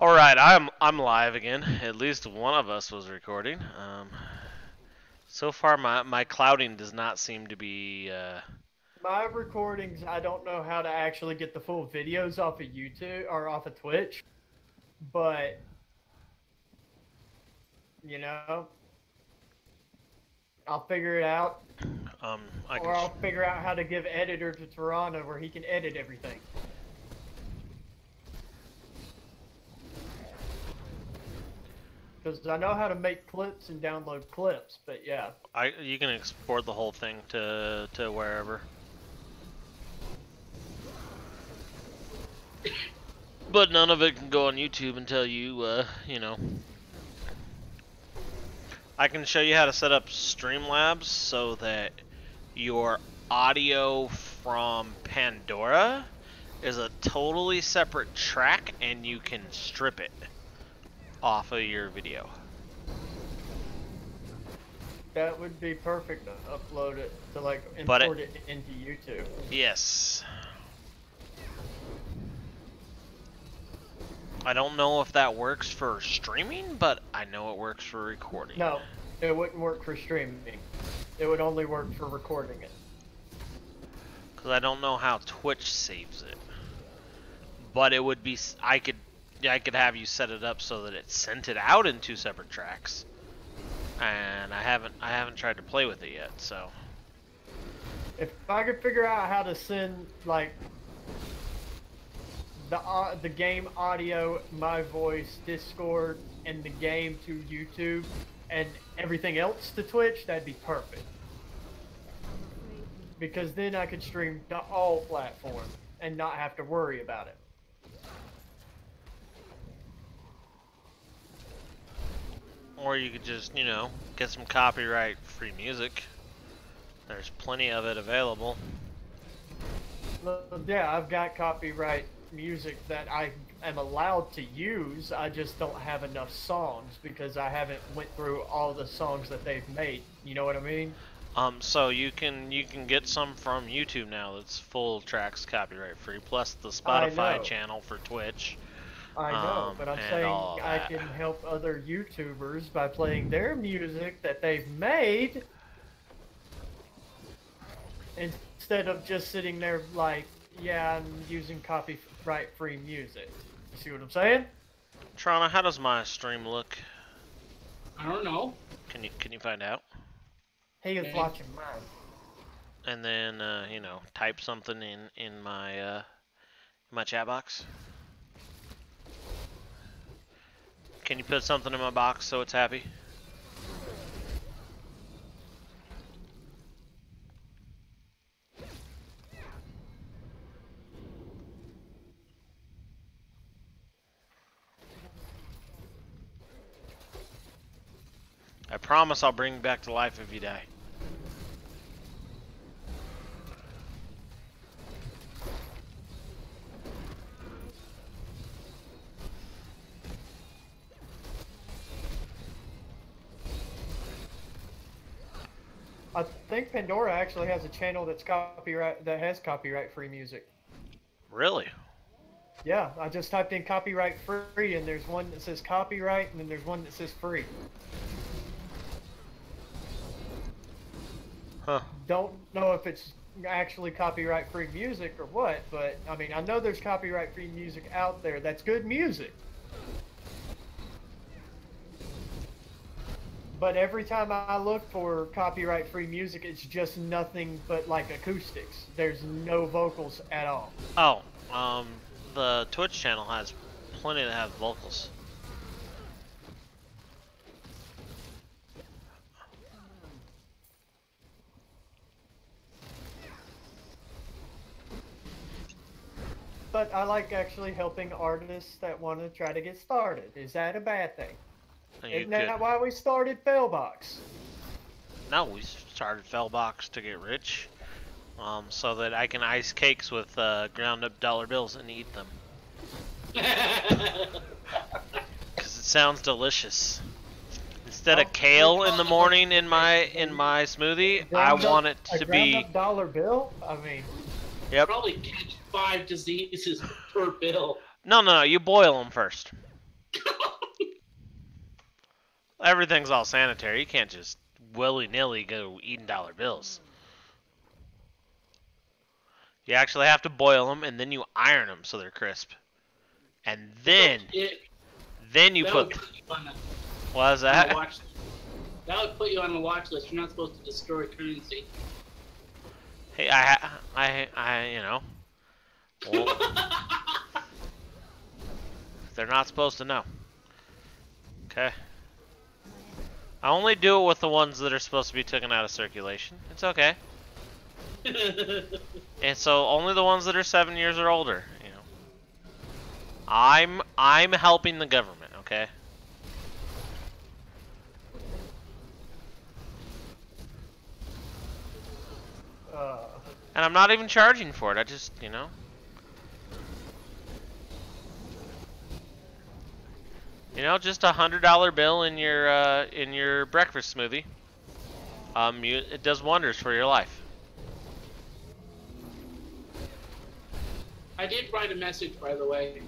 All right, I'm live again. At least one of us was recording. So far, my clouding does not seem to be. My recordings, I don't know how to actually get the full videos off of YouTube or off of Twitch, but you know, I'll figure it out, I can. or I'll figure out how to give editor to Toronto where he can edit everything. Because I know how to make clips and download clips, but yeah. You can export the whole thing to wherever. But none of it can go on YouTube until you know. I can show you how to set up Streamlabs so that your audio from Pandora is a totally separate track and you can strip it off of your video. That would be perfect to upload it, to like import it into YouTube. Yes. I don't know if that works for streaming, but I know it works for recording. No, it wouldn't work for streaming. It would only work for recording it. Because I don't know how Twitch saves it. But it would be, I could have you set it up so that it sent it out in two separate tracks. And I haven't tried to play with it yet, so. If I could figure out how to send like the game audio, my voice, Discord, and the game to YouTube, and everything else to Twitch, that'd be perfect. Because then I could stream to all platforms and not have to worry about it. Or you could just, you know, get some copyright-free music. There's plenty of it available. Yeah, I've got copyright music that I am allowed to use. I just don't have enough songs because I haven't went through all the songs that they've made. You know what I mean? So you can get some from YouTube now that's full tracks copyright-free, plus the Spotify channel for Twitch. I know, but I'm saying I can help other YouTubers by playing their music that they've made instead of just sitting there like, yeah, I'm using copyright-free music. You see what I'm saying? Toronto, how does my stream look? I don't know. Can you find out? He is watching mine. And then you know, type something in my chat box. Can you put something in my box so it's happy? I promise I'll bring you back to life if you die. I think Pandora actually has a channel that has copyright-free music. Really? Yeah, I just typed in copyright free and there's one that says copyright and then there's one that says free. Huh. Don't know if it's actually copyright free music or what, but I mean, I know there's copyright free music out there that's good music. But every time I look for copyright free music, it's just nothing but like acoustics. There's no vocals at all. Oh, the Twitch channel has plenty that have vocals. But I like actually helping artists that want to try to get started. Is that a bad thing? Isn't that why we started Spellbox? No, we started Spellbox to get rich, so that I can ice cakes with ground up dollar bills and eat them. Because it sounds delicious. Instead of kale in the morning in my smoothie, I want it to be a ground up dollar bill. I mean, yep. Probably catch 5 diseases per bill. No, you boil them first. Everything's all sanitary. You can't just willy-nilly go eating dollar bills. You actually have to boil them, and then you iron them so they're crisp. And then you put... What is that? That would put you on the watch list. You're not supposed to destroy currency. Hey, you know. Well, they're not supposed to know. Okay. I only do it with the ones that are supposed to be taken out of circulation. It's okay. And so only the ones that are 7 years or older, you know. I'm helping the government, okay? And I'm not even charging for it. I just, you know. You know, just $100 bill in your breakfast smoothie. It does wonders for your life. I did write a message, by the way.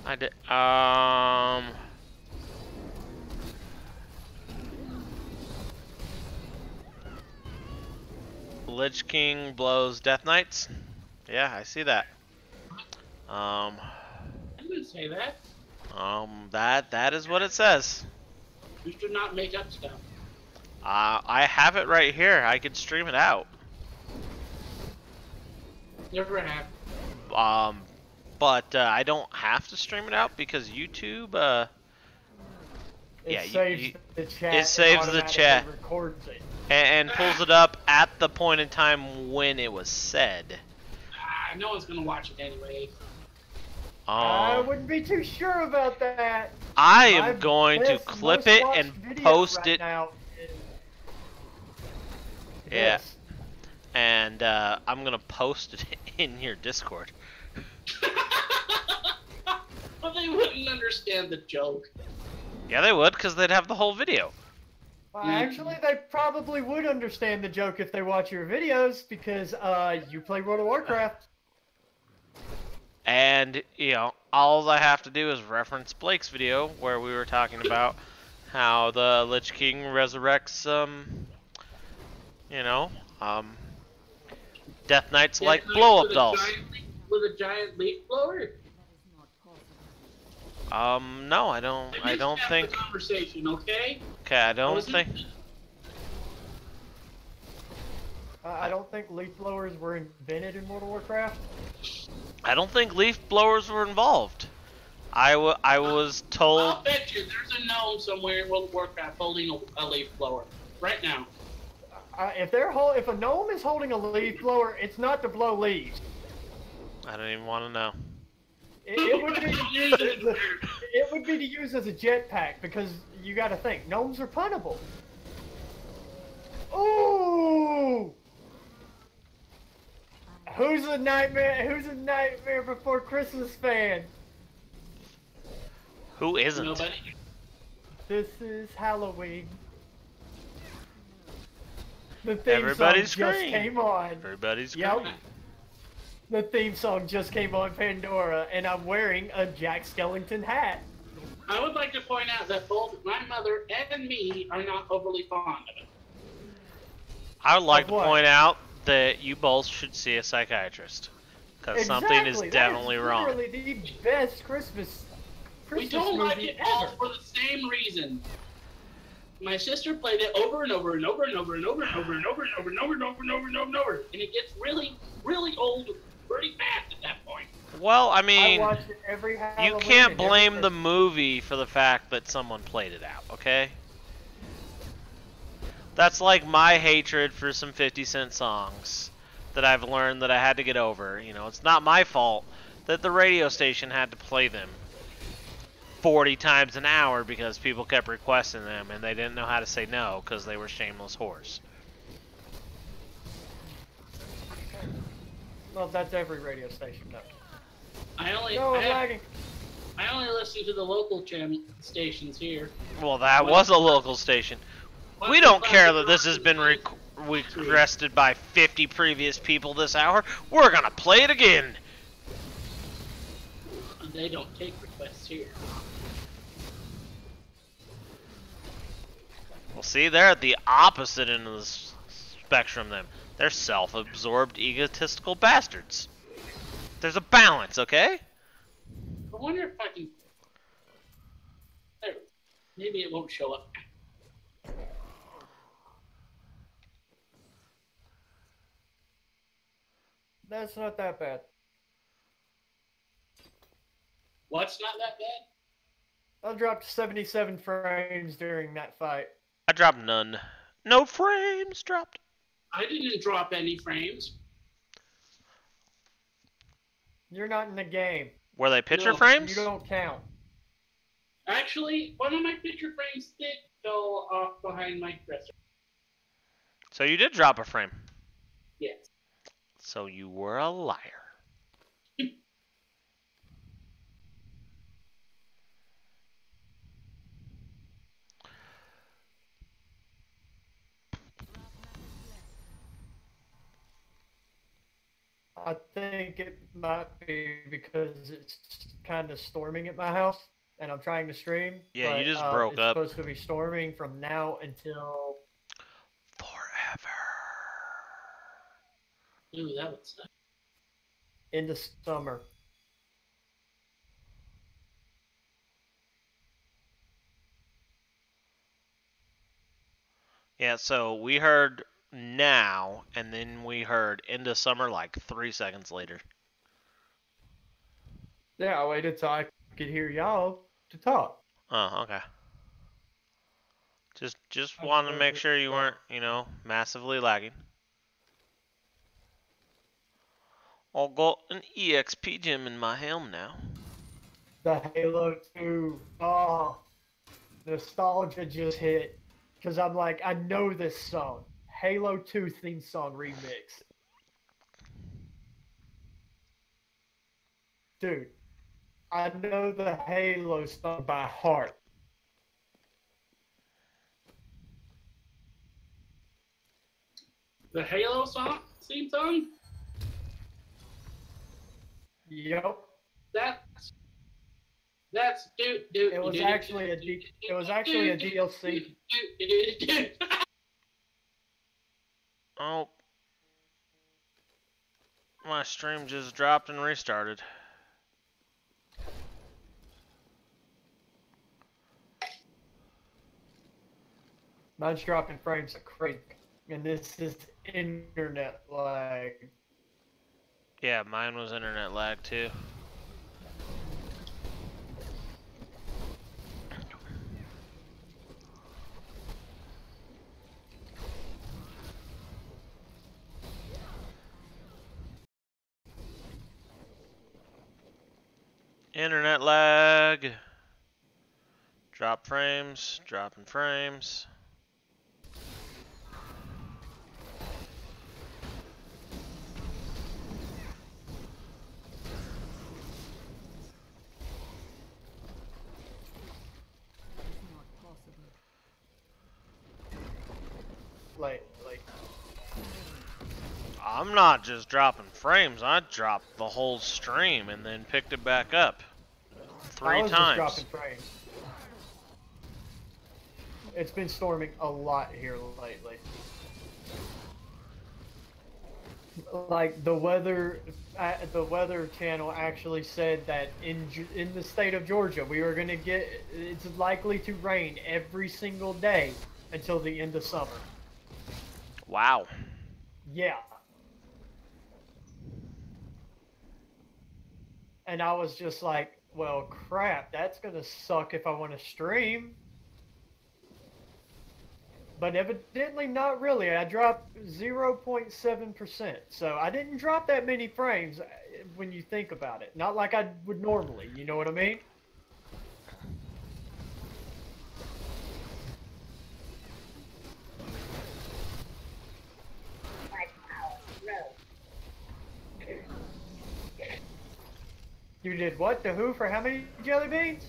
I did. Lich King blows Death Knights. Yeah, I see that. I didn't say that. That is what it says. You should not make up stuff. I have it right here. I could stream it out. Never have. But I don't have to stream it out because YouTube, It saves the chat. It saves the chat. Records it. And pulls it up at the point in time when it was said. No one's gonna watch it anyway. I wouldn't be too sure about that. I am going to clip it and post it. Yeah. And I'm gonna post it in your Discord. Well, they wouldn't understand the joke. Yeah, they would, because they'd have the whole video. Actually, they probably would understand the joke if they watch your videos, because you play World of Warcraft. And, you know, all I have to do is reference Blake's video, where we were talking about how the Lich King resurrects, you know, Death Knights like blow-up dolls. With a giant leaf blower? No, I don't think. The conversation, okay? Okay, I don't think. I don't think leaf blowers were invented in World of Warcraft. I don't think leaf blowers were involved. I was told. I'll bet you there's a gnome somewhere in World of Warcraft holding a leaf blower right now. If a gnome is holding a leaf blower, it's not to blow leaves. I don't even want to know. It would be to use as a jetpack, because you got to think gnomes are puntable. Ooh! Who's a Nightmare Before Christmas fan? Who isn't? Nobody. This is Halloween. The theme Everybody's song just screaming. came on. Everybody's Yep. screaming. The theme song just came on Pandora, and I'm wearing a Jack Skellington hat. I would like to point out that both my mother and me are not overly fond of it. I would like Of to what? point out that you both should see a psychiatrist, because something is definitely wrong. That is literally the best Christmas We don't like movie it all ever. for the same reason. My sister played it over and over and over and over and over and over and over and over and over and over and over and over and over, and it gets really, really old pretty fast at that point. Well, I I mean, watch it every Halloween you can't and every blame the Christmas. movie for the fact that someone played it out, okay? That's like my hatred for some 50 Cent songs that I've learned that I had to get over. You know, it's not my fault that the radio station had to play them 40 times an hour because people kept requesting them and they didn't know how to say no because they were shameless whores. Well, that's every radio station, though. I only listen to the local channel stations here. Well, that was a local station. We don't care that this has been requested by 50 previous people this hour. We're gonna play it again. They don't take requests here. Well, see, they're at the opposite end of the spectrum then. They're self-absorbed, egotistical bastards. There's a balance, okay? I wonder if I can... There. Maybe it won't show up. That's not that bad. What's not that bad? I dropped 77 frames during that fight. I dropped none. No frames dropped. I didn't drop any frames. You're not in the game. Were they picture No, frames? You don't count. Actually, one of my picture frames did go off behind my dresser. So you did drop a frame. Yes. So you were a liar. I think it might be because it's kind of storming at my house, and I'm trying to stream. Yeah, but, you just broke up. It's supposed to be storming from now until... Forever. Ooh, that was nice. into summer. Yeah, so we heard now, and then we heard into summer like 3 seconds later. Yeah, I waited till I could hear y'all to talk. Oh, okay. Just wanted to make sure you weren't, you know, massively lagging. I'll got an EXP gem in my helm now. The Halo 2, oh, nostalgia just hit. Because I'm like, I know this song. Halo 2 theme song remix. Dude, I know the Halo song by heart. The Halo theme song? Yep. That's It was actually a DLC. Oh. My stream just dropped and restarted. Mine's dropping frames a crazy. And this is internet lag. Yeah, mine was internet lag too. Internet lag. Drop frames, dropping frames. Like, I'm not just dropping frames, I dropped the whole stream and then picked it back up. I 3 was times. just dropping frames. It's been storming a lot here lately. Like the weather channel actually said that in the state of Georgia we were gonna get, it's likely to rain every single day until the end of summer. Wow. Yeah. And I was just like, well, crap, that's gonna suck if I want to stream. But evidently not really. I dropped 0.7%. So I didn't drop that many frames when you think about it. Not like I would normally, you know what I mean? You did what? The who for how many jelly beans?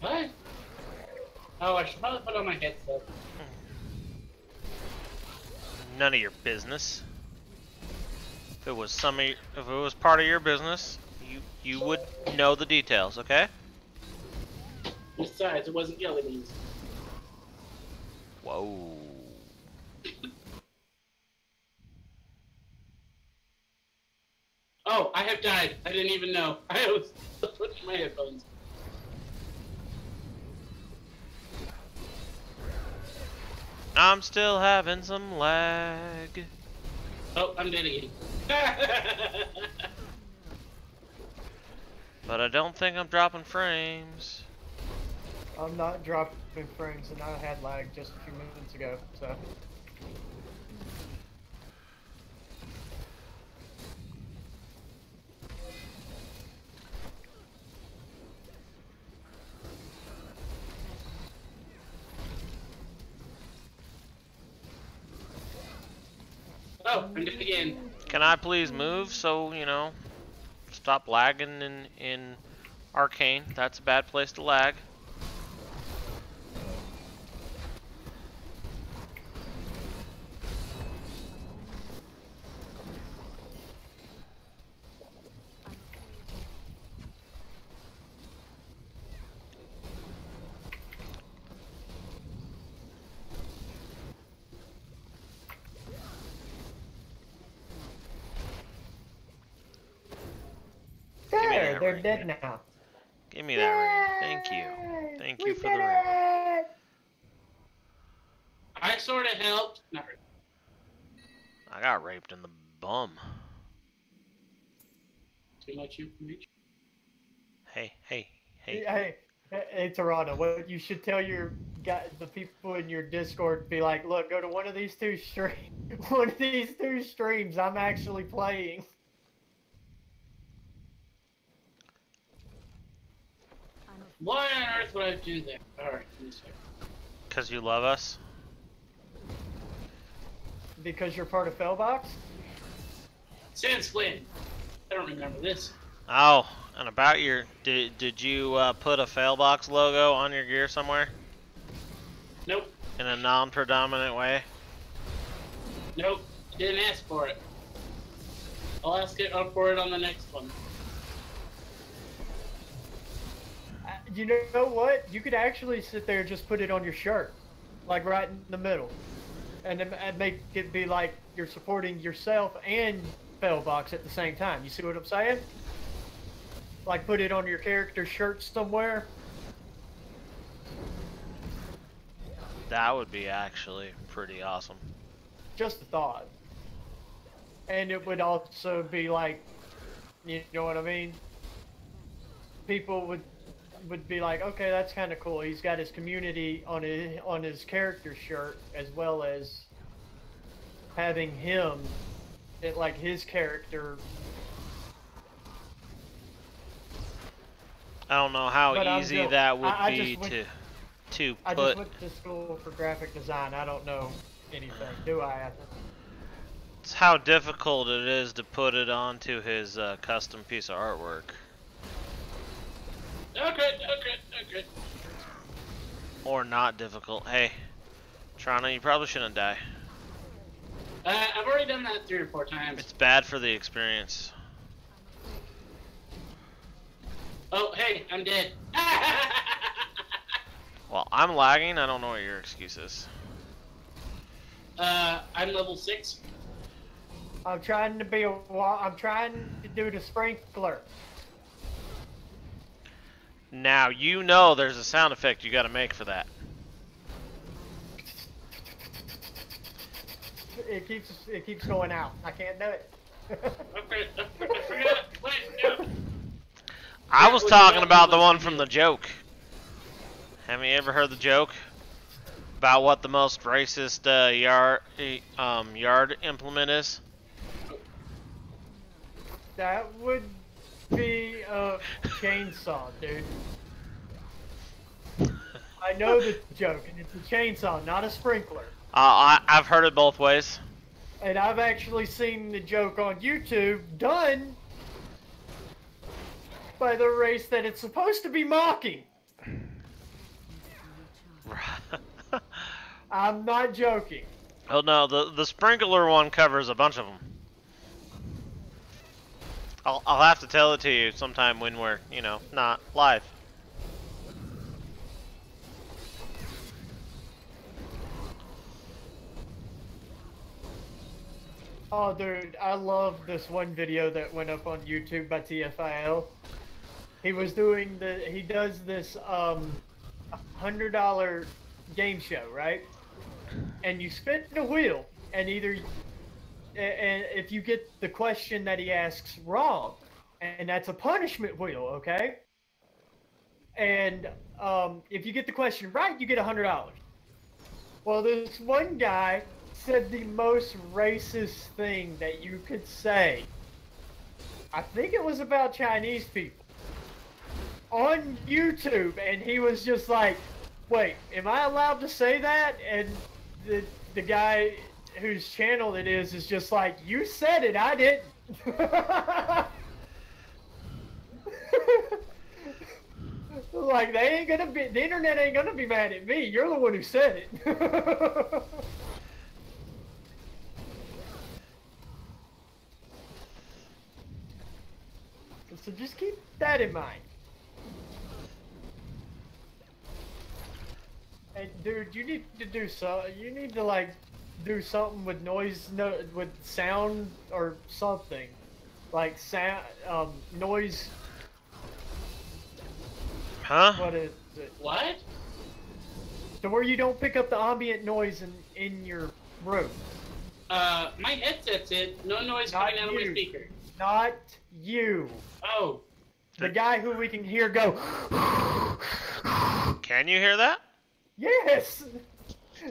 What? Oh, I should probably put on my headset. None of your business. If it was part of your business, you would know the details, okay? Besides, it wasn't jelly beans. Whoa. Oh, I have died. I didn't even know. I was switching my headphones. I'm still having some lag. Oh, I'm dead again. But I don't think I'm dropping frames. I'm not dropping frames, and I had lag just a few minutes ago, so. Oh, I'm dead again. Can I please move so, you know, stop lagging in Arcane? That's a bad place to lag. There, they're ring. dead now. Give me that ring. Thank you. Thank you for the ring. I sort of helped. Not really. I got raped in the bum. Too much information. Hey. Hey, Toronto, what you should tell the people in your Discord, be like, look, go to one of these two streams I'm actually playing. Why on earth would I do that? Alright, give me a second. Because you love us? Because you're part of Fellbox? Since when? I don't remember this. Oh, and about your... Did you put a Failbox logo on your gear somewhere? Nope. In a non-predominant way? Nope. Didn't ask for it. I'll ask it for it on the next one. You know what? You could actually sit there and just put it on your shirt. Like right in the middle. And make it be like you're supporting yourself and Fellbox at the same time. You see what I'm saying? Like put it on your character shirt somewhere. That would be actually pretty awesome. Just a thought. And it would also be like, you know what I mean? People would be like, okay, that's kind of cool. He's got his community on his character shirt, as well as having him, like his character. I don't know how But easy that would I be to I put. just went to school for graphic design. I don't know anything, do I? It's how difficult it is to put it onto his custom piece of artwork. Okay. Or not difficult. Hey, Trana, you probably shouldn't die. I've already done that 3 or 4 times. It's bad for the experience. Oh, hey, I'm dead. Well, I'm lagging. I don't know what your excuse is. I'm level 6. I'm trying to do the sprinkler. Now you know there's a sound effect you got to make for that. It keeps going out. I can't do it. Okay, I forgot. Wait, no. I was talking about the one from the joke. Have you ever heard the joke about what the most racist yard implement is? That would be a chainsaw, dude. I know the joke, and it's a chainsaw, not a sprinkler. I've heard it both ways. And I've actually seen the joke on YouTube done by the race that it's supposed to be mocking. I'm not joking. Oh no, the sprinkler one covers a bunch of them. I'll have to tell it to you sometime when we're, you know, not live. Oh, dude, I love this one video that went up on YouTube by TFIL. He does this $100 game show, right? And you spin the wheel, and if you get the question that he asks wrong, and that's a punishment wheel, okay? And if you get the question right, you get $100. Well, this one guy said the most racist thing that you could say. I think it was about Chinese people on YouTube, and he was just like, "Wait, am I allowed to say that?" And the guy whose channel it is just like, "You said it, I didn't." Like, the internet ain't gonna be mad at me. You're the one who said it. So just keep that in mind. Hey, dude, you need to do you need to like do something with noise, with sound or something, like sound, noise. Huh? What is it? What? To where you don't pick up the ambient noise in your room. My headset's it. No noise coming out of my speaker. Not you. Oh. The guy who we can hear go. Can you hear that? Yes!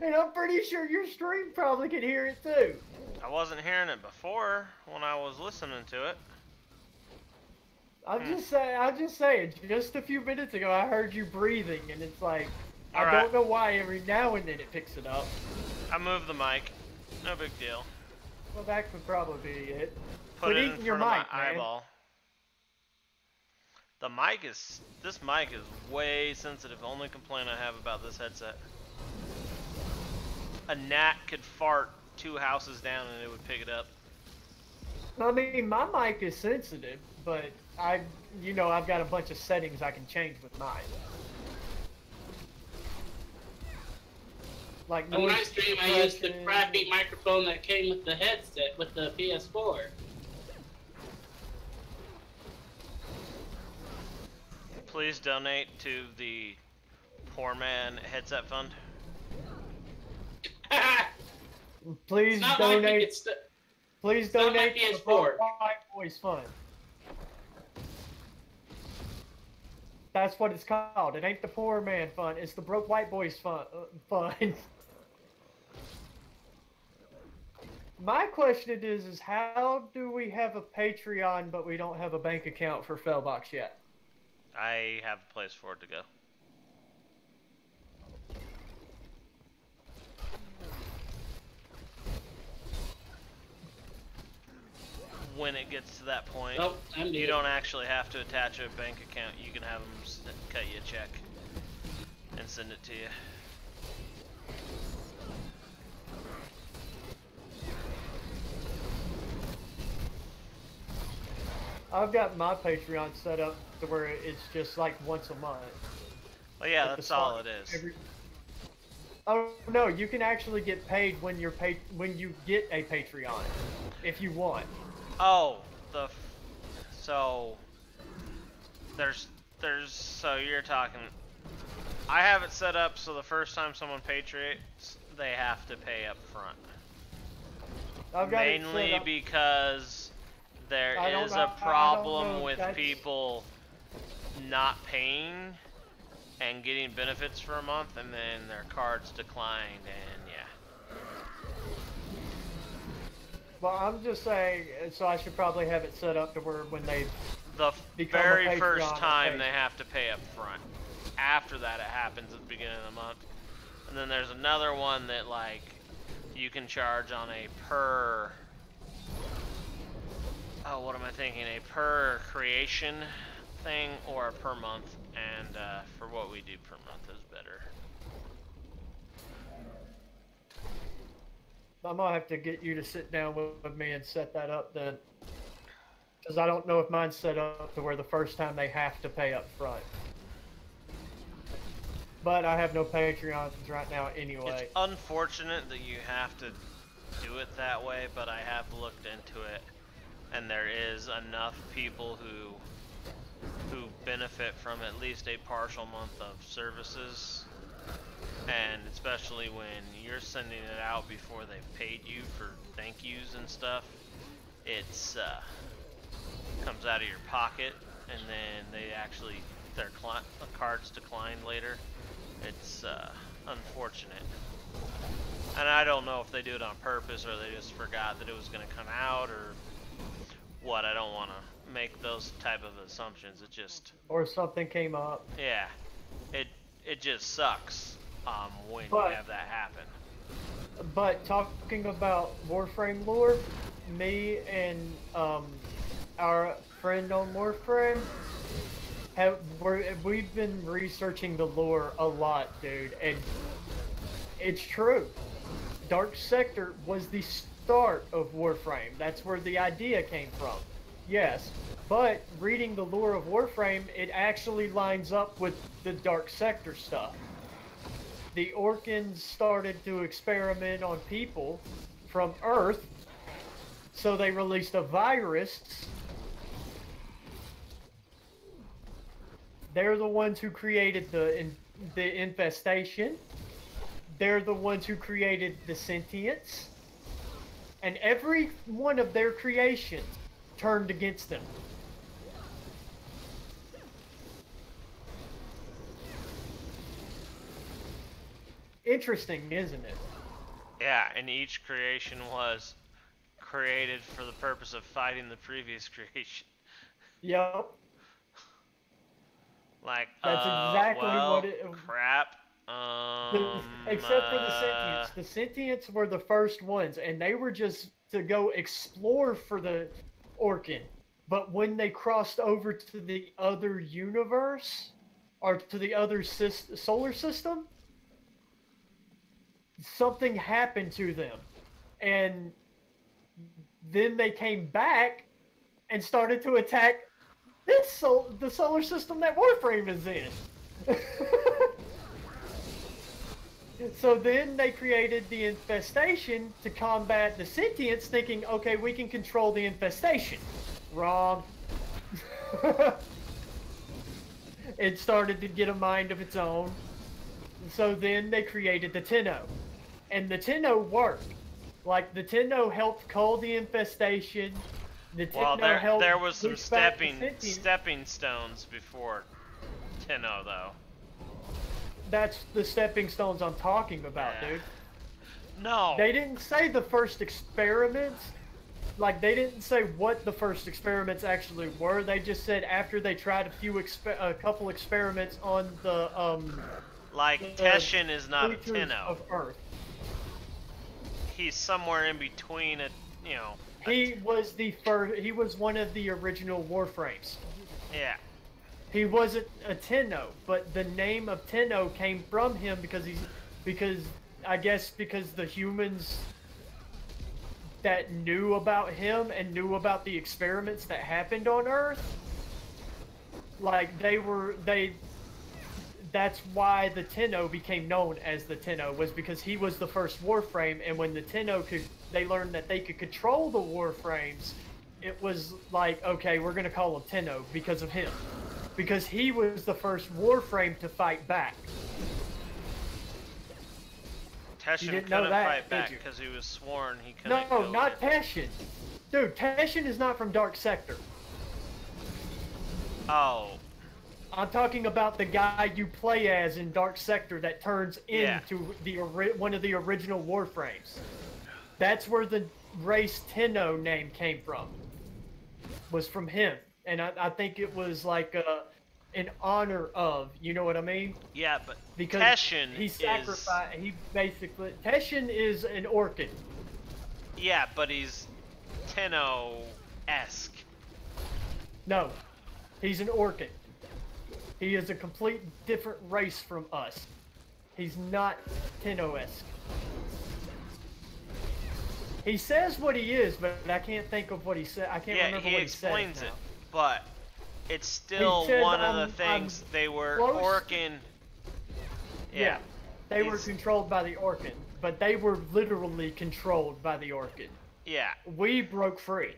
And I'm pretty sure your stream probably can hear it too. I wasn't hearing it before when I was listening to it. I'm just saying, just a few minutes ago I heard you breathing, and it's like, I Alright. don't know why every now and then it picks it up. I moved the mic. No big deal. Well, that could probably be it. Put it in eating front your of mic, my man. eyeball. This mic is way sensitive. The only complaint I have about this headset. A gnat could fart 2 houses down and it would pick it up. I mean, my mic is sensitive, but I've got a bunch of settings I can change with mine. Like On my noise stream, I used the suppression. crappy microphone that came with the headset, with the PS4. Please donate to the Poor Man Headset Fund. Please It's not donate. like it's Please not my donate to the PS4. Broke White Boys Fund. That's what it's called. It ain't the Poor Man Fund. It's the Broke White Boys Fund. My question is how do we have a Patreon but we don't have a bank account for Fellbox yet? I have a place for it to go. When it gets to that point, Oh, I'm you muted. don't actually have to attach a bank account. You can have them cut you a check and send it to you. I've got my Patreon set up to where it's just like once a month. Well, yeah, Like the that's all it start- is. Oh no, you can actually get paid when you get a Patreon, if you want. Oh, so so you're talking. I have it set up so the first time someone patriots, they have to pay up front. I've got it Mainly set up. because there I don't is know- a I don't problem know, with that's- people not paying and getting benefits for a month, and then their cards declined, and yeah. Well, I'm just saying, so I should probably have it set up to where when they The become a very Patreon, first it's time paid. they have to pay up front. After that, it happens at the beginning of the month. And then there's another one that, like, you can charge on a per... Oh, what am I thinking? A per creation thing or a per month. And for what we do per month is better. I'm gonna have to get you to sit down with me and set that up then, because I don't know if mine's set up to where the first time they have to pay up front. But I have no Patreons right now anyway. It's unfortunate that you have to do do it that way, but I have looked into it, and there is enough people who benefit from at least a partial month of services, and especially when you're sending it out before they've paid you for thank yous and stuff, it's comes out of your pocket, and then they actually their cards decline later. It's unfortunate, and I don't know if they do it on purpose or they just forgot that it was going to come out or what. I don't want to make those type of assumptions. It just or something came up. Yeah, it just sucks when you have that happen. But talking about Warframe lore, me and our friend on Warframe we've been researching the lore a lot, dude, and it's true. Dark Sector was the start of Warframe. That's where the idea came from. Yes, but reading the lore of Warframe, it actually lines up with the Dark Sector stuff. The Orcans started to experiment on people from Earth, so they released a virus. They're the ones who created the infestation. They're the ones who created the sentience. And every one of their creations turned against them. Interesting, isn't it? Yeah, and each creation was created for the purpose of fighting the previous creation. Yep. Like, that's exactly well, what it. Crap. Except for the sentience. The sentience were the first ones, and they were just to go explore for the Orcan. But when they crossed over to the other universe, or to the other solar system, something happened to them. And then they came back and started to attack the solar system that Warframe is in. So then they created the infestation to combat the sentience, thinking, okay, we can control the infestation. Wrong. It started to get a mind of its own. So then they created the Tenno. And the Tenno worked. Like, the Tenno helped cull the infestation. The Tenno helped there was some push back the stepping stones before Tenno, though. That's the stepping stones I'm talking about, dude. No. They didn't say the first experiments. Like, they didn't say what the first experiments actually were. They just said after they tried a couple experiments on the like, Teshin is not a Tenno. Of Earth. He's somewhere in between He was the first. He was one of the original Warframes. Yeah. He wasn't a Tenno, but the name of Tenno came from him because I guess because the humans that knew about him and knew about the experiments that happened on Earth, like that's why the Tenno became known as the Tenno, was because he was the first Warframe, and when the Tenno they learned that they could control the Warframes, it was like, okay, we're gonna call him Tenno because of him. Because he was the first Warframe to fight back. Teshin couldn't fight back because he was sworn he couldn't. No, not Teshin. Dude, Teshin is not from Dark Sector. Oh. I'm talking about the guy you play as in Dark Sector that turns into one of the original Warframes. That's where the race Tenno name came from. Was from him. And I think it was like in honor of, you know what I mean? Yeah, but because Teshin Teshin is an Orcan. Yeah, but he's Tenno-esque. No, he's an Orcan. He is a complete different race from us. He's not Tenno-esque. He says what he is, but I can't think of what he said. I can't remember what he said. Yeah, he explains it, but it's still one of the things they were Orcan. Yeah, They were controlled by the Orkin, but they were literally controlled by the Orkin. Yeah. We broke free.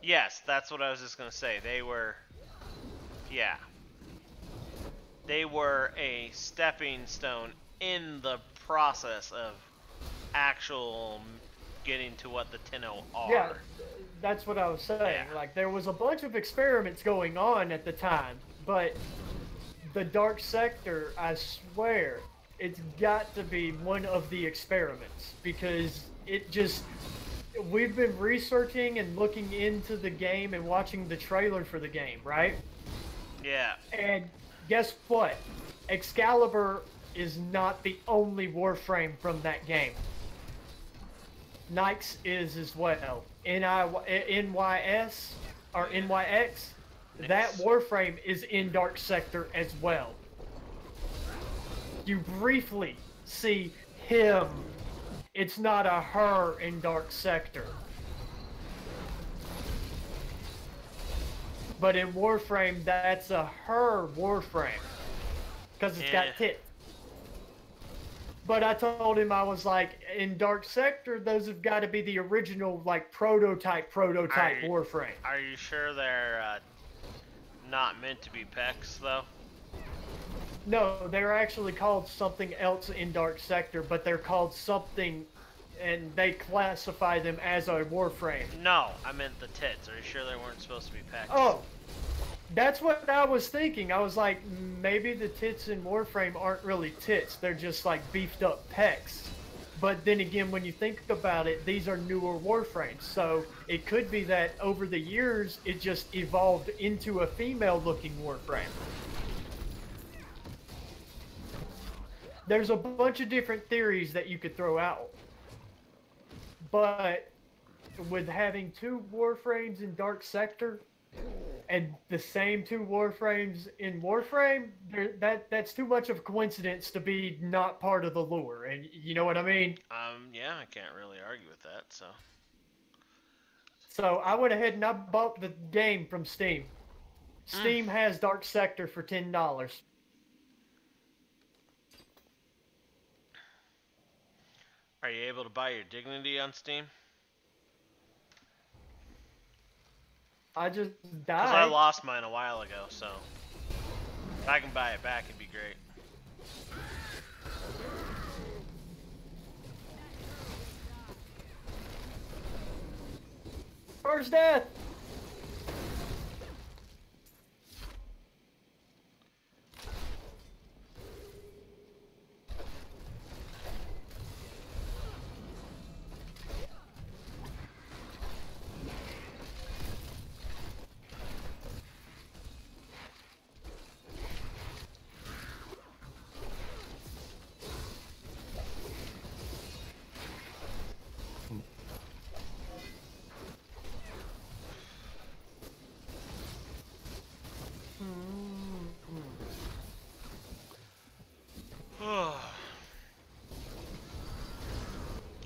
Yes, that's what I was just gonna say. They were, yeah. They were a stepping stone in the process of actual getting to what the Tenno are. Yeah, that's what I was saying. Yeah. Like, there was a bunch of experiments going on at the time, but the Dark Sector, I swear, it's got to be one of the experiments, because it just... We've been researching and looking into the game and watching the trailer for the game, right? Yeah. And guess what? Excalibur is not the only Warframe from that game. Nyx is as well. NYS or NYX, that Warframe is in Dark Sector as well. You briefly see him. It's not a her in Dark Sector. But in Warframe, that's a her Warframe. Because it's got tits. But I told him, I was like, in Dark Sector, those have got to be the original, like, prototype Warframe. Are you sure they're not meant to be pecs, though? No, they're actually called something else in Dark Sector, but they're called something, and they classify them as a Warframe. No, I meant the tits. Are you sure they weren't supposed to be pecs? Oh, that's what I was thinking. I was like, maybe the tits in Warframe aren't really tits. They're just like beefed up pecs. But then again, when you think about it, these are newer Warframes. So it could be that over the years, it just evolved into a female-looking Warframe. There's a bunch of different theories that you could throw out. But with having two Warframes in Dark Sector and the same two Warframes in Warframe, that's too much of a coincidence to be not part of the lore. And you know what I mean? Yeah, I can't really argue with that, so. So I went ahead and I bought the game from Steam. Steam has Dark Sector for $10. Are you able to buy your dignity on Steam? I just died. Because I lost mine a while ago, so if I can buy it back, it'd be great. First death!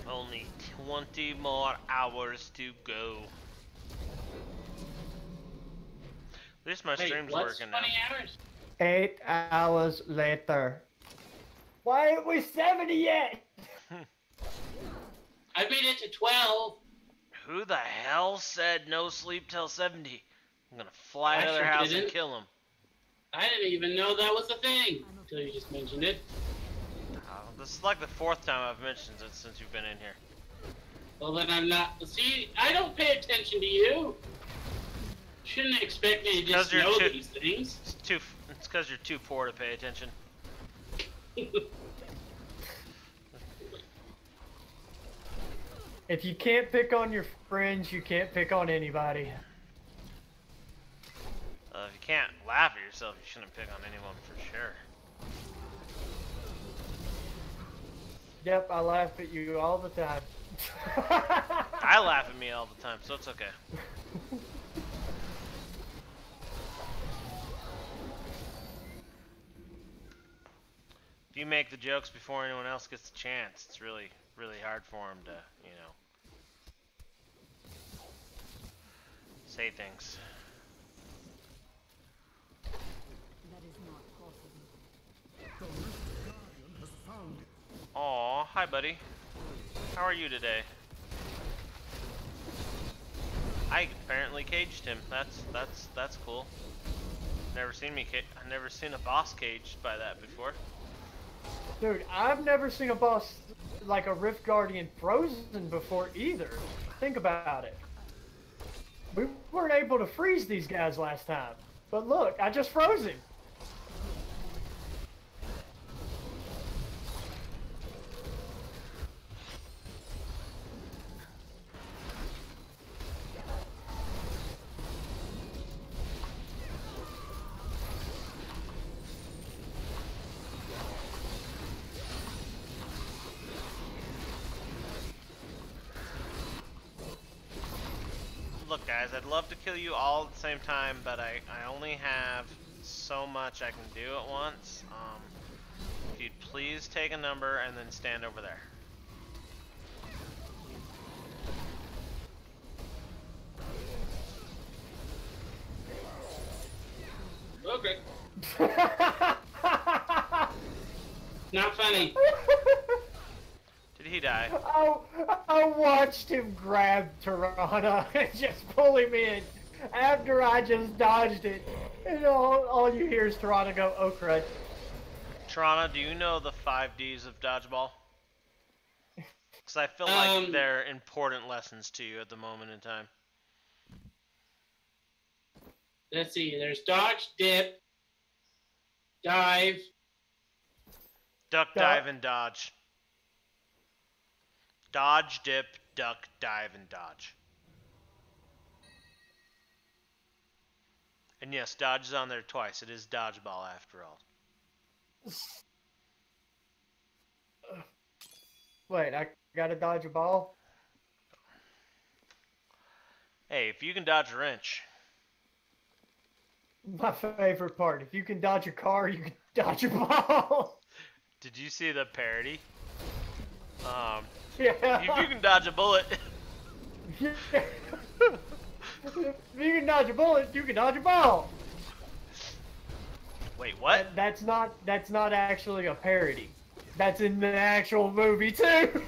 Only 20 more hours to go. At least my stream's working now. 20 hours? 8 hours later. Why ain't we 70 yet? I made it to 12. Who the hell said no sleep till 70? I'm gonna fly to I their sure house didn't. and kill them. I didn't even know that was a thing until you just mentioned it. This is like the 4th time I've mentioned it since you've been in here. Well, then I'm not. See, I don't pay attention to you. Shouldn't expect me to just know these things. It's because you're too poor to pay attention. If you can't pick on your friends, you can't pick on anybody. If you can't laugh at yourself, you shouldn't pick on anyone for sure. Yep, I laugh at you all the time. I laugh at me all the time, so it's okay. If you make the jokes before anyone else gets a chance, it's really, really hard for them to, you know, say things. That is not possible. hi, buddy. How are you today? I apparently caged him. That's cool. Never seen I've never seen a boss caged by that before. Dude, I've never seen a boss like a Rift Guardian frozen before either. Think about it. We weren't able to freeze these guys last time. But look, I just froze him. Look, guys, I'd love to kill you all at the same time, but I only have so much I can do at once. If you'd please take a number and then stand over there. Okay. Not funny. Did he die? I watched him grab Tirana and just pull him in after I just dodged it. And all you hear is Tirana go, oh crud. Toronto, do you know the 5Ds of dodgeball? Because I feel like they're important lessons to you at the moment in time. Let's see. There's dodge, dip, dive. Duck, dive, and dodge. Dodge, dip, duck, dive, and dodge. And yes, dodge is on there twice. It is dodgeball after all. Wait, I gotta dodge a ball? Hey, if you can dodge a wrench. My favorite part. If you can dodge a car, you can dodge a ball. Did you see the parody? Yeah. If you can dodge a bullet. Yeah. If you can dodge a bullet, you can dodge a ball. Wait, what? That's not actually a parody. That's in the actual movie too.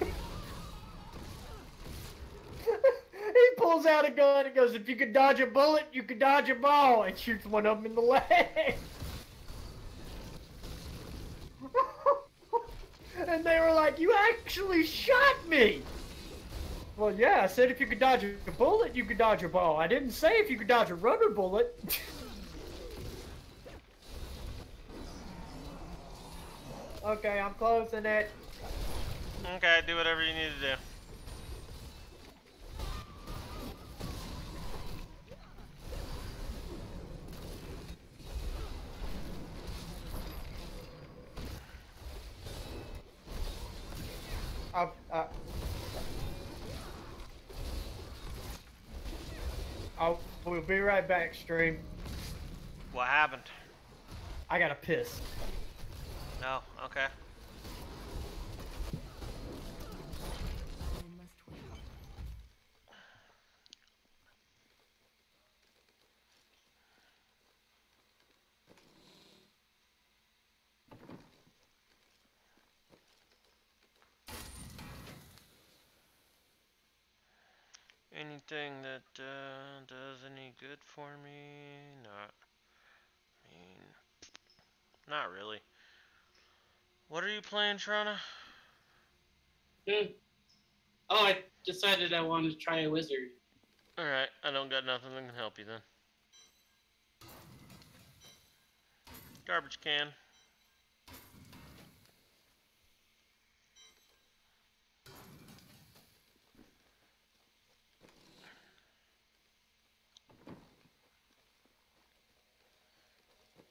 He pulls out a gun and goes, if you can dodge a bullet, you can dodge a ball, and shoots one of them in the leg. And they were like, you actually shot me! Well, yeah, I said if you could dodge a bullet, you could dodge a ball. I didn't say if you could dodge a rubber bullet. Okay, I'm closing it. Okay, do whatever you need to do. We'll be right back, stream. What happened? I gotta piss. Oh, okay. Anything that does any good for me? Not really. What are you playing, Trana? Oh, I decided I wanted to try a wizard. Alright, I don't got nothing that can help you then. Garbage can.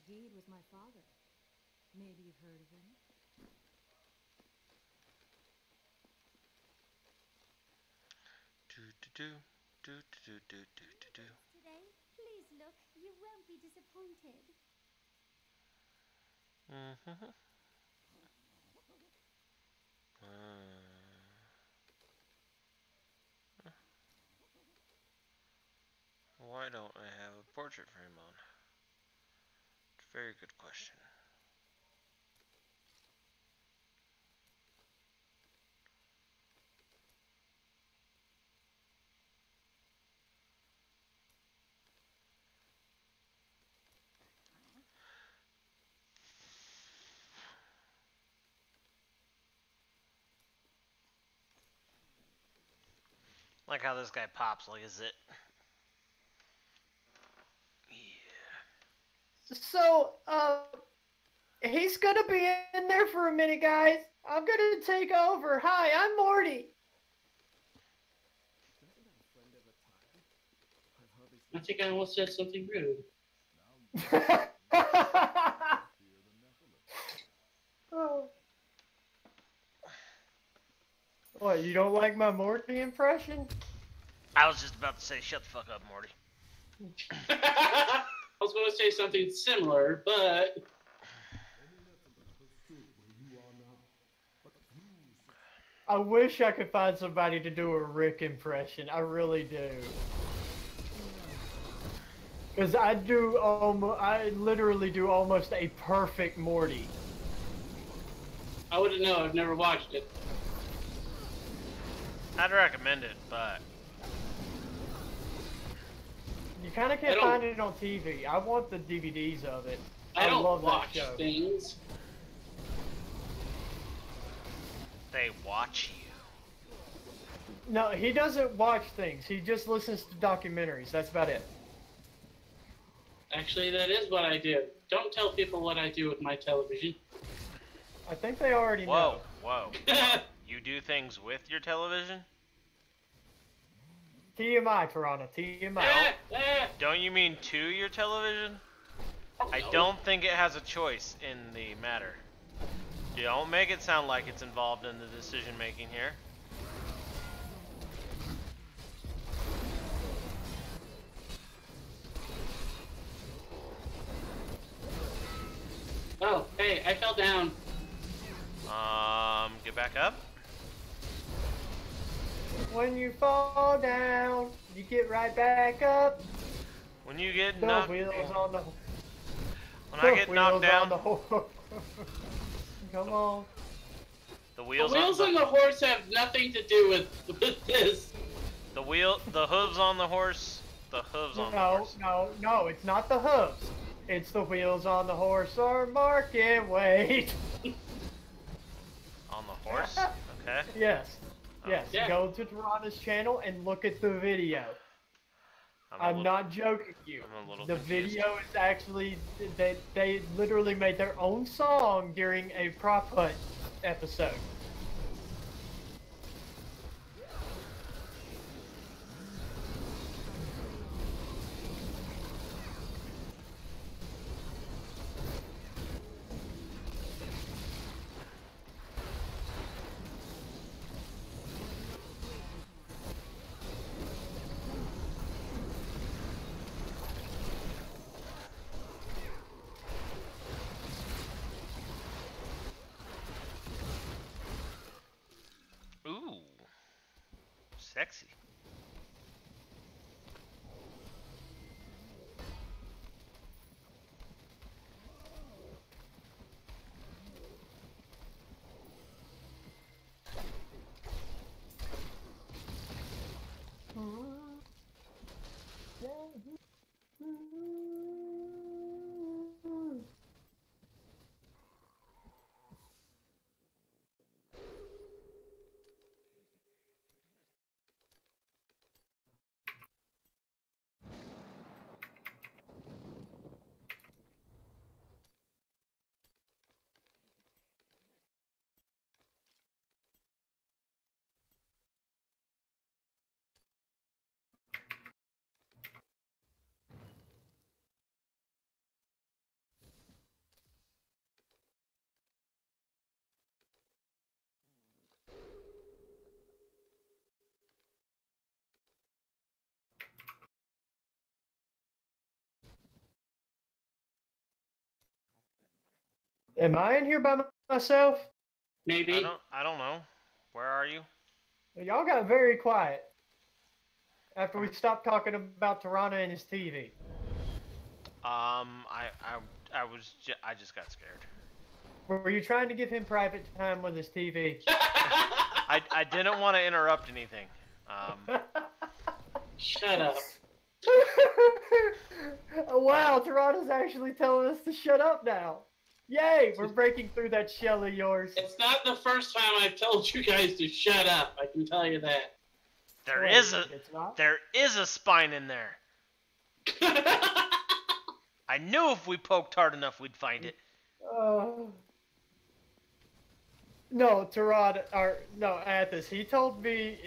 Deed was my father. Maybe you've heard of him. Today, please look. You won't be disappointed. Why don't I have a portrait frame on? It's a very good question. Like how this guy pops like a zit. Yeah. So, he's gonna be in there for a minute, guys. I'm gonna take over. Hi, I'm Morty. I think I almost said something rude. Oh. What, you don't like my Morty impression? I was just about to say, shut the fuck up, Morty. I was going to say something similar, but... I wish I could find somebody to do a Rick impression. I really do. Because I literally do almost a perfect Morty. I wouldn't know. I've never watched it. I'd recommend it, but... You kind of can't find it on TV. I want the DVDs of it. I don't love watch that show. things. They watch you. No, he doesn't watch things. He just listens to documentaries. That's about it. Actually, that is what I do. Don't tell people what I do with my television. I think they already know. Whoa. You do things with your television? TMI, Toronto. TMI. Don't you mean to your television? I don't think it has a choice in the matter. Don't make it sound like it's involved in the decision making here. Oh, hey, I fell down. Get back up. When you fall down, you get right back up. When you get The knocked wheels on the... When I get knocked down, Come on. the wheels on the horse have nothing to do with this. The hooves on the horse. The hooves on the horse. No, it's not the hooves. It's the wheels on the horse are market weight. On the horse? Okay. Yes. Yes. Yeah. Go to Toronto's channel and look at the video. I'm not joking you. The video is actually they literally made their own song during a prop hunt episode. Ooh. Sexy. Am I in here by myself? Maybe. I don't know. Where are you? Y'all got very quiet after we stopped talking about Toronto and his TV. I just got scared. Were you trying to give him private time with his TV? I didn't want to interrupt anything. Shut up. Oh, wow, Toronto's actually telling us to shut up now. Yay, we're breaking through that shell of yours. It's not the first time I've told you guys to shut up, I can tell you that. Wait, it's not? There is a spine in there. I knew if we poked hard enough, we'd find it. No, Tarad, or no, Athos. He told me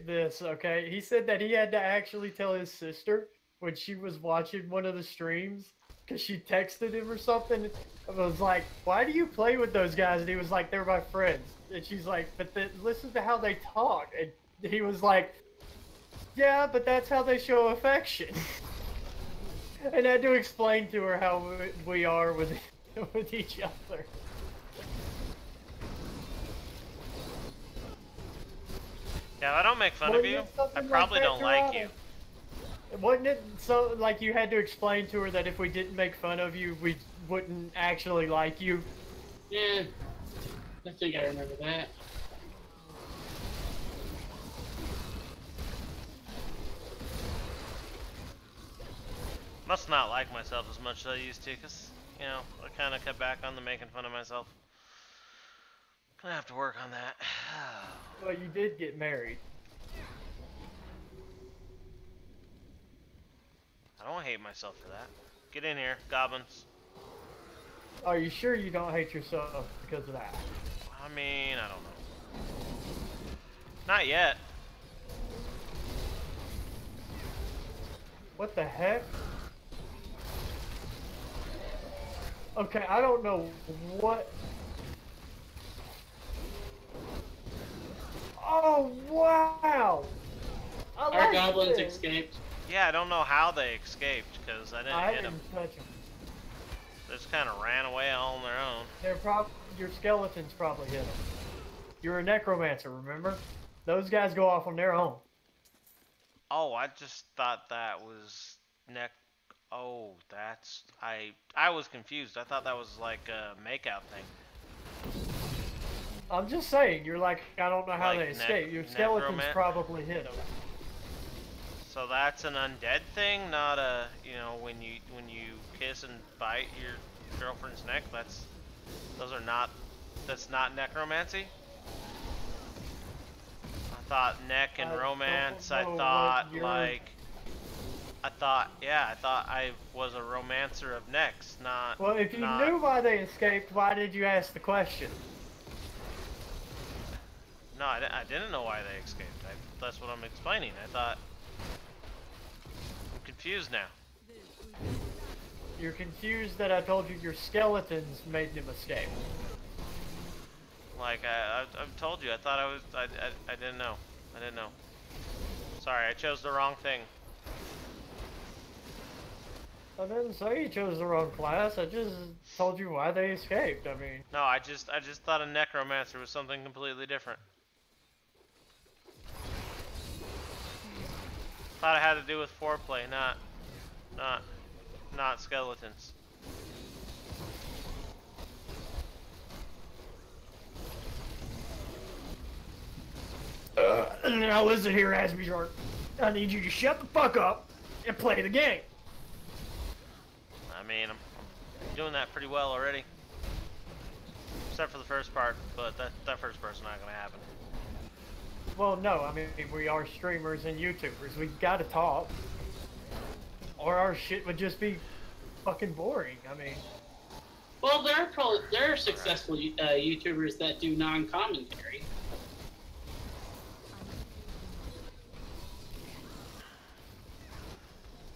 this. Okay, he said that he had to actually tell his sister when she was watching one of the streams because she texted him or something. And was like, "Why do you play with those guys?" And he was like, "They're my friends." And she's like, "But listen to how they talk." And he was like, "Yeah, but that's how they show affection." And I had to explain to her how we are with each other. Yeah, if I don't make fun of you, I probably don't like you. Wasn't it so, like, you had to explain to her that if we didn't make fun of you, we wouldn't actually like you? Yeah, I think I remember that. Must not like myself as much as I used to, because, you know, I kind of cut back on the making fun of myself. Gonna have to work on that. Well, you did get married. I don't hate myself for that. Get in here, goblins. Are you sure you don't hate yourself because of that? I mean, I don't know. Not yet. What the heck? Okay, I don't know what... Oh, wow! Our goblins escaped. Yeah, I don't know how they escaped, because I didn't hit them. touch them. They just kind of ran away all on their own. Your skeletons probably hit them. You're a necromancer, remember? Those guys go off on their own. Oh, I just thought that was Oh, that's... I was confused. I thought that was like a makeout thing. I'm just saying, you're like, I don't know how Like they escape. Your skeletons probably hit them. So that's an undead thing, not a, you know, when you kiss and bite your girlfriend's neck. That's not necromancy. I thought neck and romance. I thought I was a romancer of necks, not. Well, if you knew why they escaped, why did you ask the question? No, I didn't know why they escaped. That's what I'm explaining. I thought. I'm confused now. You're confused that I told you your skeletons made them escape. Like I've told you. I thought I was. I didn't know. I didn't know. Sorry, I chose the wrong thing. I didn't say you chose the wrong class. I just told you why they escaped. I mean. No, I just thought a necromancer was something completely different. Thought it had to do with foreplay, not skeletons. Now listen here, Asby. I need you to shut the fuck up and play the game. I mean, I'm doing that pretty well already. Except for the first part, but that first part's not gonna happen. Well, no, I mean, we are streamers and YouTubers. We gotta talk. Or our shit would just be fucking boring. I mean... Well, there are successful YouTubers that do non-commentary.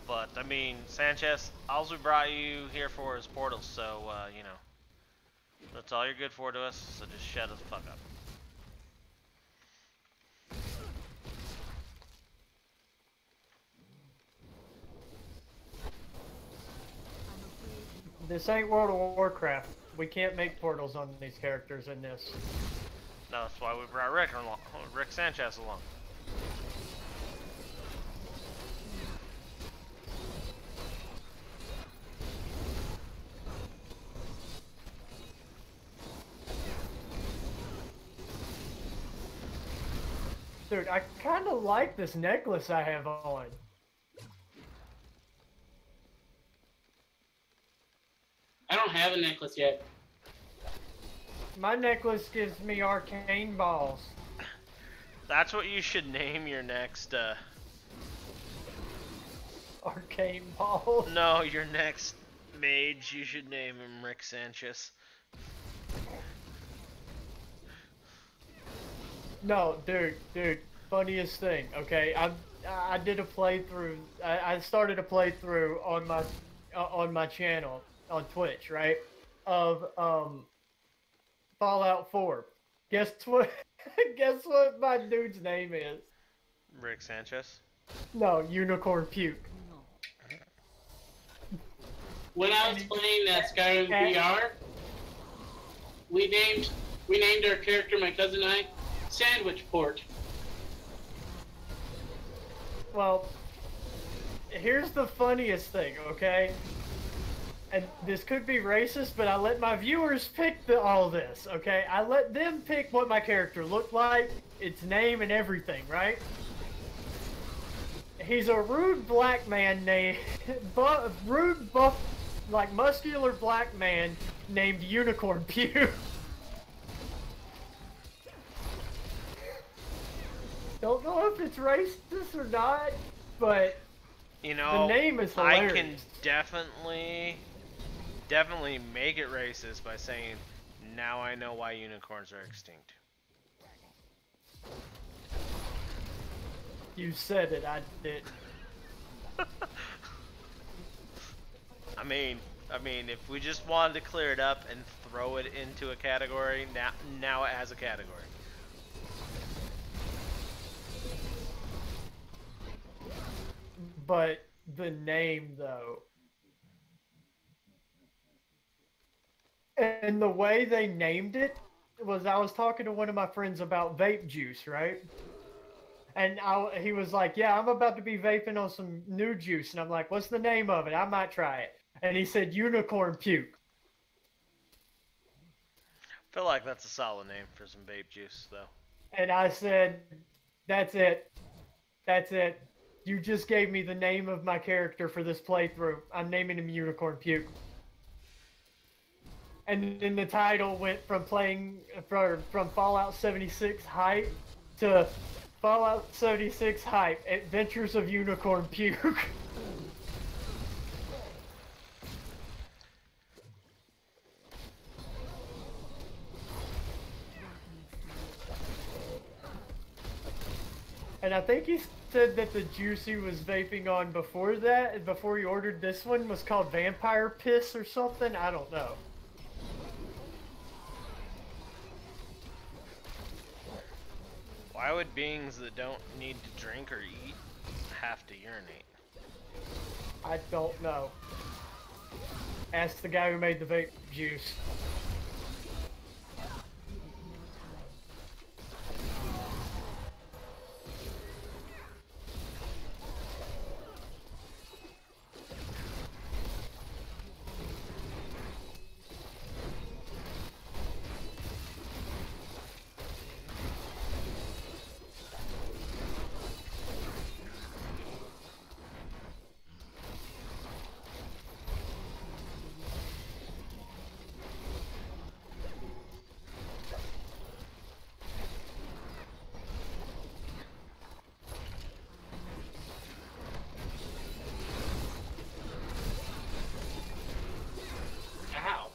But, I mean, Sanchez, all we brought you here for is portals, so, you know. That's all you're good for to us, so just shut the fuck up. This ain't World of Warcraft. We can't make portals on these characters in this. No, that's why we brought Rick Sanchez along. Dude, I kind of like this necklace I have on. I don't have a necklace yet. My necklace gives me arcane balls. That's what you should name your next, Arcane Ball. No, your next mage, you should name him Rick Sanchez. No, dude, funniest thing, okay? I did a playthrough. I started a playthrough on my channel on Twitch, right? Of Fallout 4. Guess what? Guess what my dude's name is? Rick Sanchez? No, Unicorn Puke. When I was playing that Skyrim VR, we named our character, my cousin and I, Sandwich Port. Well, here's the funniest thing, okay? And this could be racist, but I let my viewers pick all this, okay? I let them pick what my character looked like, its name, and everything, right? He's a rude black man named... like muscular black man named Unicorn Pew. Don't know if it's racist or not, but you know, the name is hilarious. I can definitely make it racist by saying, now I know why unicorns are extinct. You said it, I didn't. I mean, if we just wanted to clear it up and throw it into a category, now it has a category. But the name, though. And the way they named it was, I was talking to one of my friends about vape juice, right? And he was like, yeah, I'm about to be vaping on some new juice. And I'm like, what's the name of it? I might try it. And he said Unicorn Puke. I feel like that's a solid name for some vape juice, though. And I said, that's it. That's it. You just gave me the name of my character for this playthrough. I'm naming him Unicorn Puke. And then the title went from from Fallout 76 Hype to Fallout 76 Hype, Adventures of Unicorn Puke. And I think he said that the juice he was vaping on before he ordered this one, was called Vampire Piss or something. I don't know. Why would beings that don't need to drink or eat have to urinate? I don't know. Ask the guy who made the vape juice. Ow.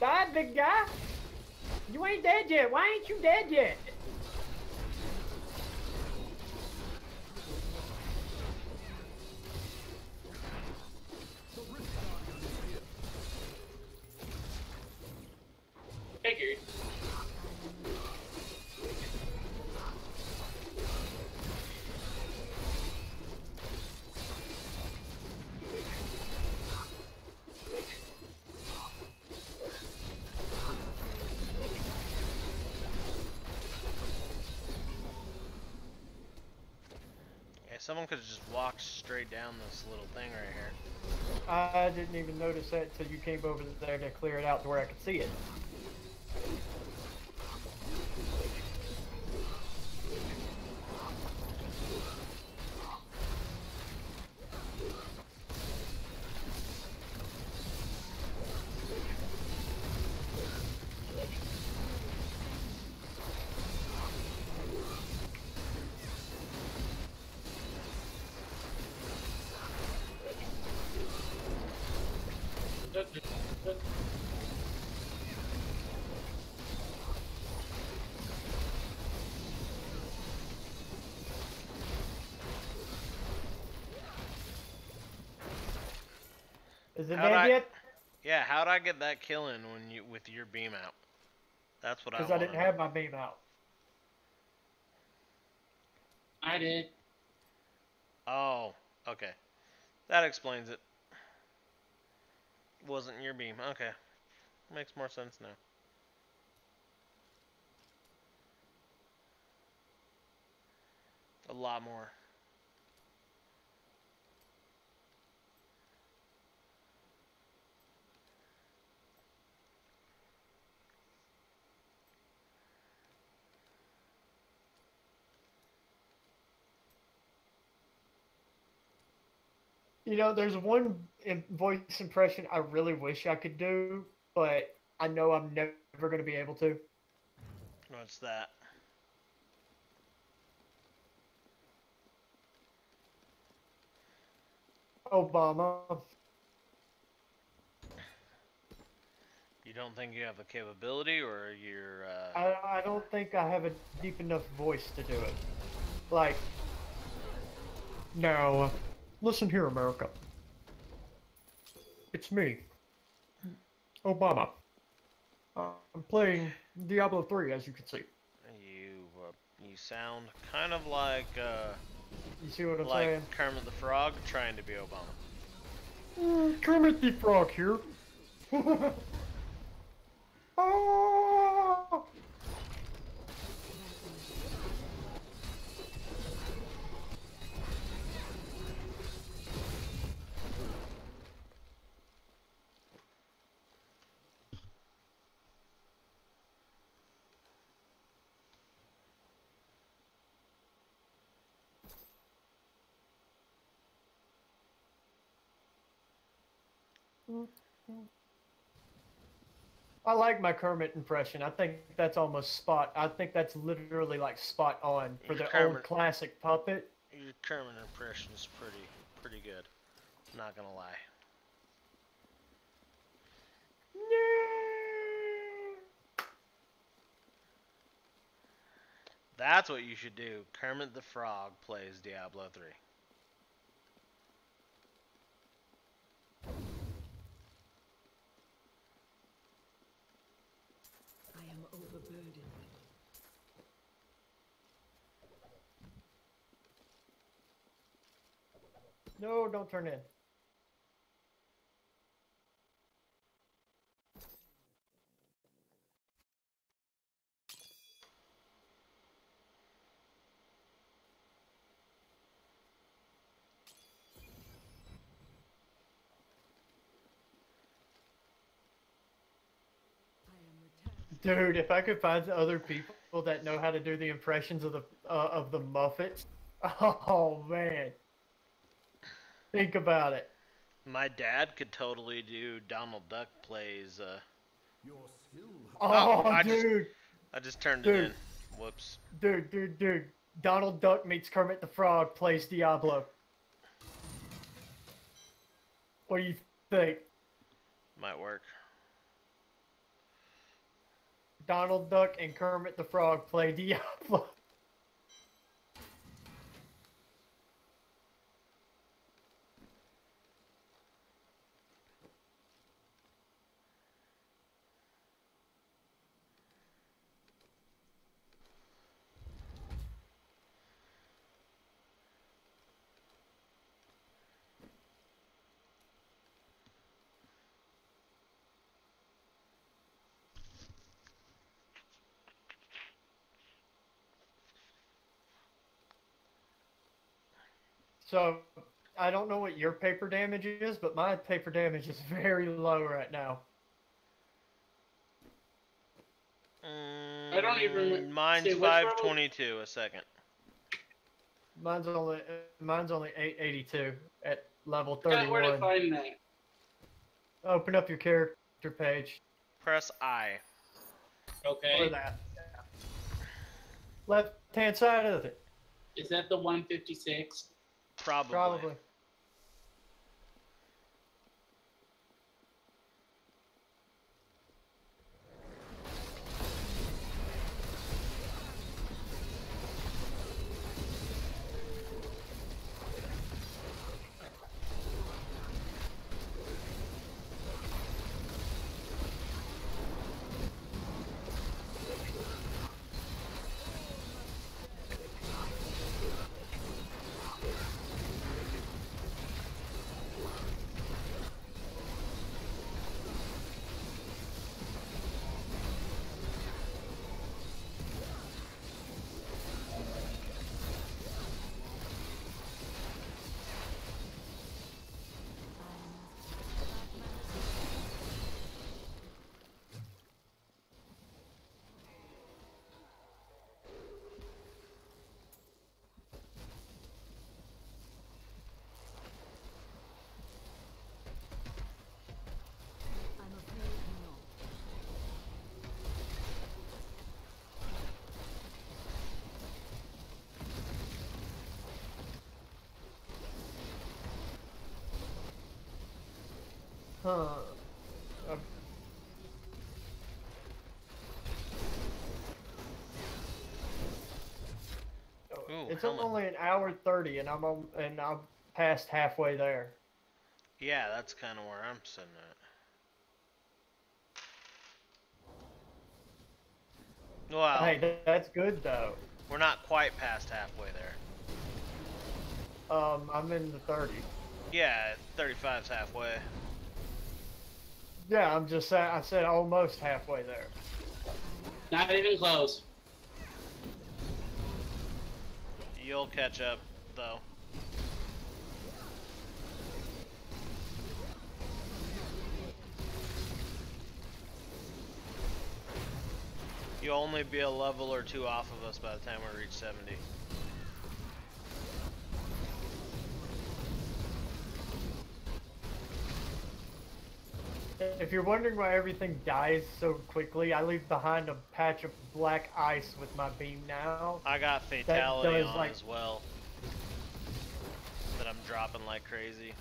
Die, big guy! You ain't dead yet. Why ain't you dead yet? Figured. Yeah, someone could have just walked straight down this little thing right here. I didn't even notice that until you came over there to clear it out to where I could see it. Is it How'd dead I- yet? Yeah, how'd I get that kill in when you with your beam out? That's what I Because want. I didn't have my beam out. I did. Oh, okay. That explains it. Wasn't your beam. Okay. Makes more sense now. A lot more. You know, there's one voice impression I really wish I could do, but I know I'm never going to be able to. What's that? Obama. You don't think you have the capability, or you're? I don't think I have a deep enough voice to do it. Like, now, listen here, America. It's me, Obama. I'm playing Diablo 3, as you can see. You sound kind of like You see what I'm like saying? Kermit the Frog trying to be Obama. Kermit the Frog here. Oh! I like my Kermit impression. I think that's almost spot. I think that's literally like spot on for the Kermit. old classic puppet. Your Kermit impression is pretty good. Not gonna lie. That's what you should do. Kermit the Frog plays Diablo 3. I am overburdened. No, don't turn in. I am returned. Dude, if I could find other people that know how to do the impressions of the Muppets, oh man, think about it. My dad could totally do Donald Duck plays. Oh, I dude, just turned Dude. it in. Whoops. dude. Donald Duck meets Kermit the Frog plays Diablo. What do you think? Might work. Donald Duck and Kermit the Frog play Diablo. So, I don't know what your paper damage is, but my paper damage is very low right now. I don't even. Mine's see, which level- 522 a second. Mine's only 882 at level Yeah, where to 31. find that? Open up your character page. Press I. Okay. Or that. Left hand side of it. Is that the 156? Probably. Probably. Huh. Uh, Ooh, it's helmet. only an hour 30, and I'm past halfway there. Yeah, that's kind of where I'm sitting at. Well, Hey, that's good though. we're not quite past halfway there. I'm in the 30. Yeah, 35's halfway. Yeah, I'm just saying. I said almost halfway there. Not even close. You'll catch up, though. You'll only be a level or two off of us by the time we reach 70. If you're wondering why everything dies so quickly, I leave behind a patch of black ice with my beam now. I got fatality does, on like- as well. That I'm dropping like crazy.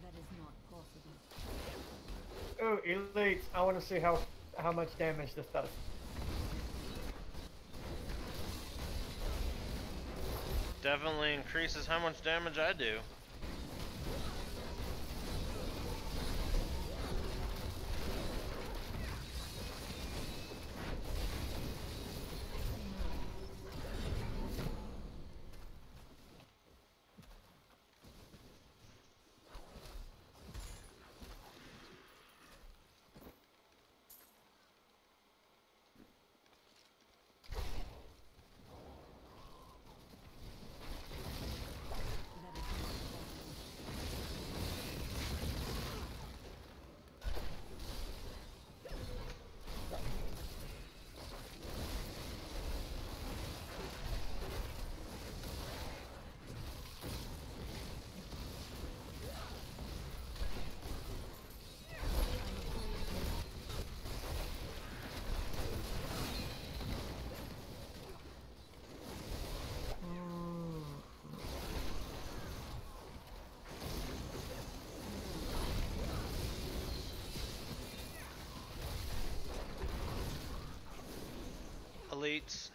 That is not possible. Oh, elites! I want to see how much damage this does. Definitely increases how much damage I do. Elites.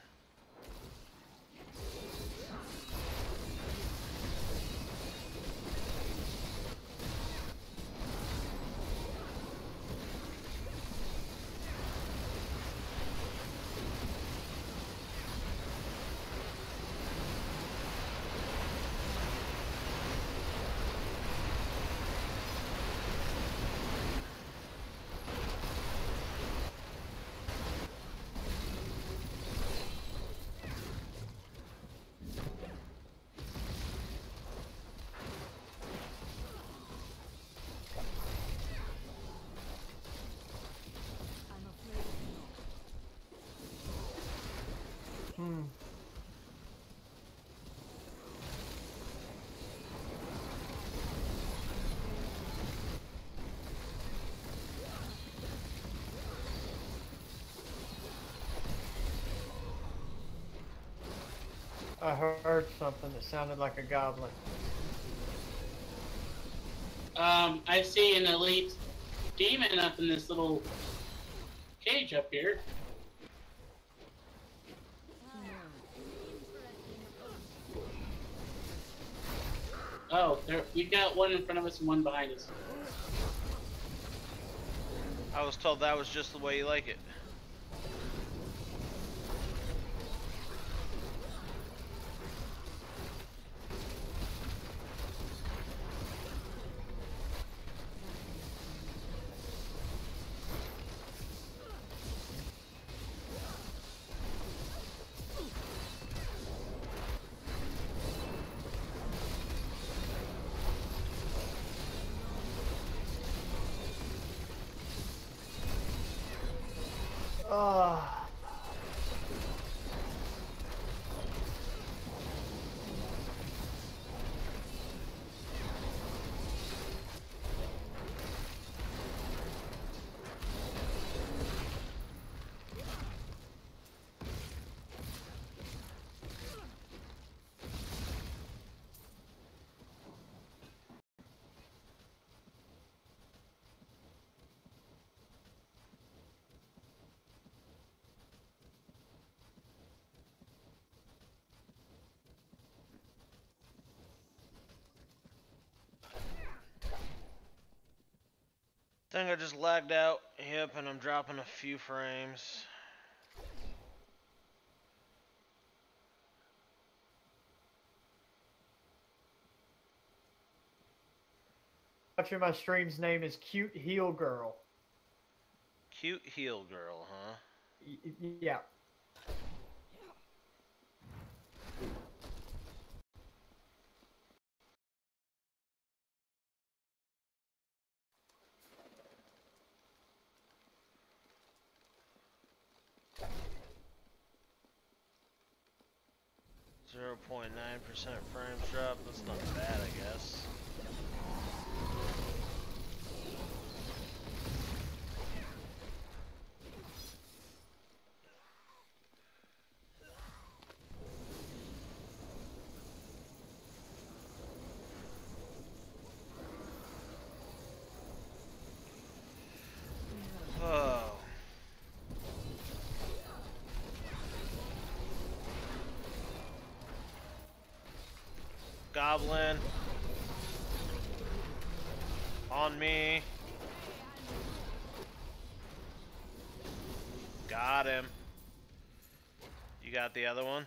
I'm afraid not. Hmm. I heard something that sounded like a goblin. I see an elite demon up in this little cage up here. Oh, there, we got one in front of us and one behind us. I was told that was just the way you like it. Ah. think I just lagged out. Yep, and I'm dropping a few frames. Watching my stream's name is Cute Heel Girl. Cute heel girl, huh? Yeah. .9% frames drop. That's not bad, I guess. Oh. Goblin. On me. Got him. You got the other one?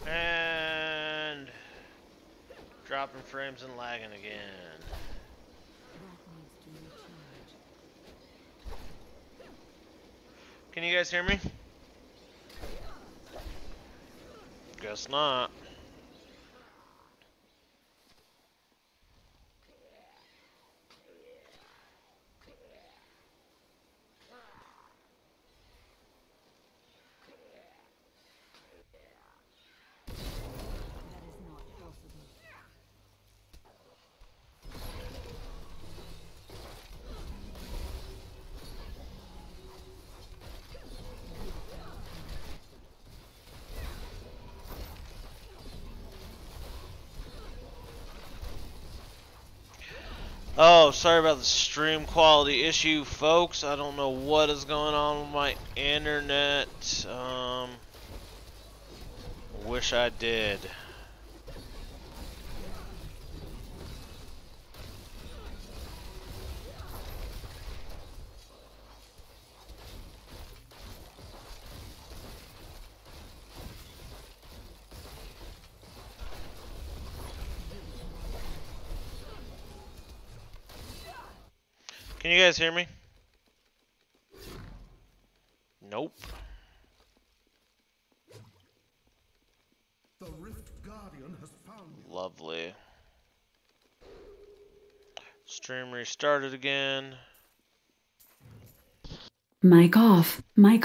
And dropping frames and lagging again. Can you guys hear me? Guess not. Oh, sorry about the stream quality issue, folks. I don't know what is going on with my internet. Wish I did. Can you guys hear me? Nope. The Rift Guardian has found you. Lovely. Stream restarted again. Mic off. Mic off.